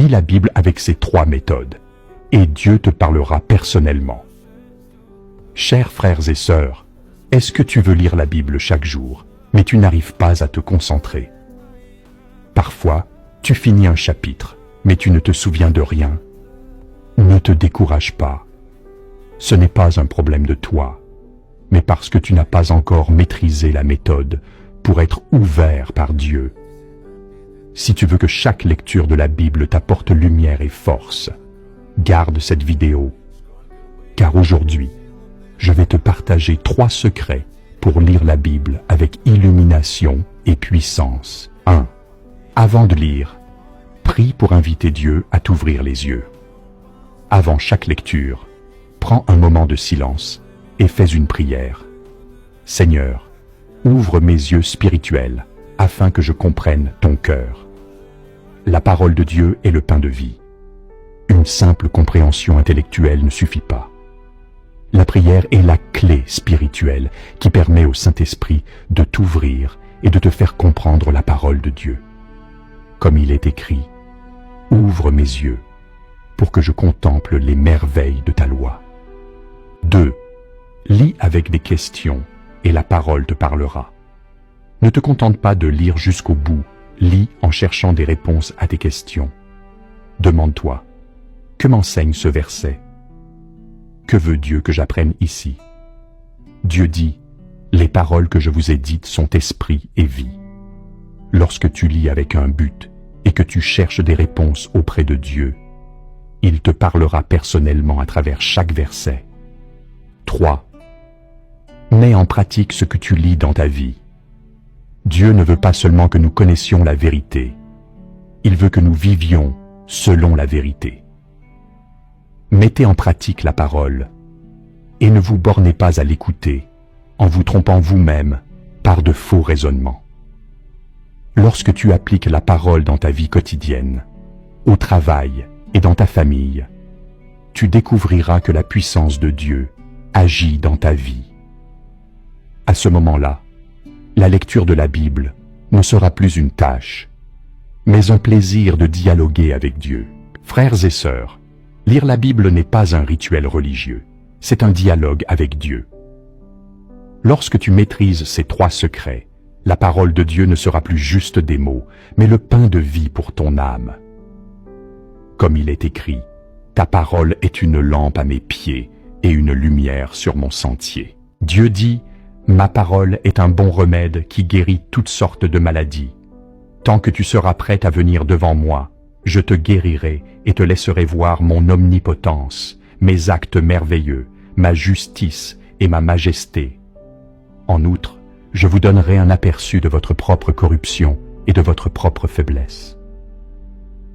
Lis la Bible avec ces 3 méthodes, et Dieu te parlera personnellement. Chers frères et sœurs, est-ce que tu veux lire la Bible chaque jour, mais tu n'arrives pas à te concentrer? Parfois, tu finis un chapitre, mais tu ne te souviens de rien. Ne te décourage pas. Ce n'est pas un problème de toi, mais parce que tu n'as pas encore maîtrisé la méthode pour être ouvert par Dieu. Si tu veux que chaque lecture de la Bible t'apporte lumière et force, garde cette vidéo, car aujourd'hui, je vais te partager 3 secrets pour lire la Bible avec illumination et puissance. 1. Avant de lire, prie pour inviter Dieu à t'ouvrir les yeux. Avant chaque lecture, prends un moment de silence et fais une prière. Seigneur, ouvre mes yeux spirituels afin que je comprenne ton cœur. La parole de Dieu est le pain de vie. Une simple compréhension intellectuelle ne suffit pas. La prière est la clé spirituelle qui permet au Saint-Esprit de t'ouvrir et de te faire comprendre la parole de Dieu. Comme il est écrit, « Ouvre mes yeux pour que je contemple les merveilles de ta loi. » 2. Lis avec des questions et la parole te parlera. Ne te contente pas de lire jusqu'au bout, lis en cherchant des réponses à tes questions. Demande-toi, que m'enseigne ce verset? Que veut Dieu que j'apprenne ici? Dieu dit, les paroles que je vous ai dites sont esprit et vie. Lorsque tu lis avec un but et que tu cherches des réponses auprès de Dieu, il te parlera personnellement à travers chaque verset. 3. Mets en pratique ce que tu lis dans ta vie. Dieu ne veut pas seulement que nous connaissions la vérité, il veut que nous vivions selon la vérité. Mettez en pratique la parole et ne vous bornez pas à l'écouter en vous trompant vous-même par de faux raisonnements. Lorsque tu appliques la parole dans ta vie quotidienne, au travail et dans ta famille, tu découvriras que la puissance de Dieu agit dans ta vie. À ce moment-là, la lecture de la Bible ne sera plus une tâche, mais un plaisir de dialoguer avec Dieu. Frères et sœurs, lire la Bible n'est pas un rituel religieux, c'est un dialogue avec Dieu. Lorsque tu maîtrises ces 3 secrets, la parole de Dieu ne sera plus juste des mots, mais le pain de vie pour ton âme. Comme il est écrit, ta parole est une lampe à mes pieds et une lumière sur mon sentier. Dieu dit, ma parole est un bon remède qui guérit toutes sortes de maladies. Tant que tu seras prête à venir devant moi, je te guérirai et te laisserai voir mon omnipotence, mes actes merveilleux, ma justice et ma majesté. En outre, je vous donnerai un aperçu de votre propre corruption et de votre propre faiblesse.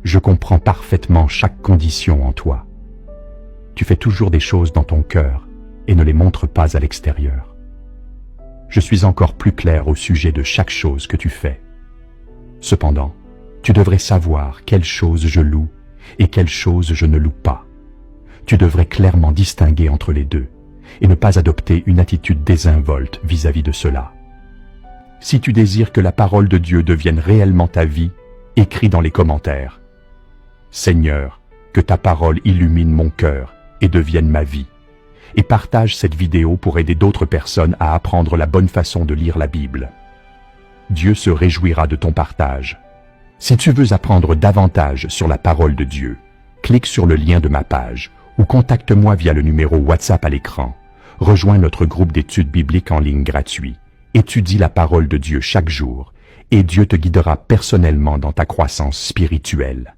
Je comprends parfaitement chaque condition en toi. Tu fais toujours des choses dans ton cœur et ne les montres pas à l'extérieur. Je suis encore plus clair au sujet de chaque chose que tu fais. Cependant, tu devrais savoir quelles choses je loue et quelles choses je ne loue pas. Tu devrais clairement distinguer entre les deux et ne pas adopter une attitude désinvolte vis-à-vis de cela. Si tu désires que la parole de Dieu devienne réellement ta vie, écris dans les commentaires « Seigneur, que ta parole illumine mon cœur et devienne ma vie » et partage cette vidéo pour aider d'autres personnes à apprendre la bonne façon de lire la Bible. Dieu se réjouira de ton partage. Si tu veux apprendre davantage sur la parole de Dieu, clique sur le lien de ma page ou contacte-moi via le numéro WhatsApp à l'écran. Rejoins notre groupe d'études bibliques en ligne gratuit. Étudie la parole de Dieu chaque jour et Dieu te guidera personnellement dans ta croissance spirituelle.